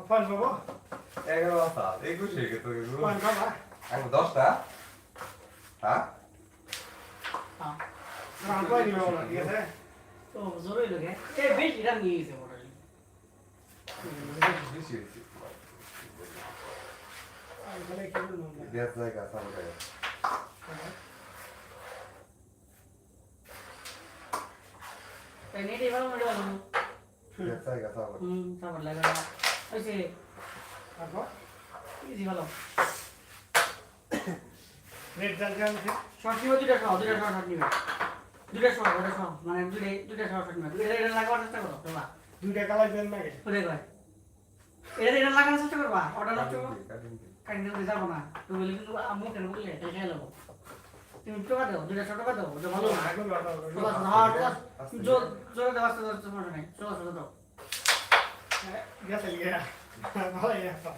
পাঁচ বাবা 11 সাল 21 হয়ে গেছে তো পাঁচ বাবা আমি 10টা হ্যাঁ রান পাই নি বাবা ঠিক আছে তো জোরে লাগে এ বেশি রান নিয়ে গেছে মোটামুটি বেশি হয়েছে এখানে কি বলবো দেশ জায়গা সামনে তাই নেটে ভালো মনে ভালো দেশ জায়গা সামনে তারপর লাগে ওইসে তারপর ইজি ভালো রেড জায়গা আছে শর্ট নিবে দুইটা শর্ট নিবে দুইটা শর্ট মানে দুইটা শর্ট নিবে এটা লাগাবার চেষ্টা করো তোমরা দুইটা কালাই দেন নাকি ওরে কয় এটা লাগানোর চেষ্টা করবা অর্ডার নষ্ট কাটিং করে যাবো না তুমি বলি কিন্তু মুখ কেন বললে এটা খেয়ে নেবো তুমি টাকা দাও দুইটা টাকা দাও ওটা ভালো না আগুন বাড়াও জোর জোরে দেওয়া সমস্যা নেই সমস্যা দাও গেছে গিয়া ভালো গেছে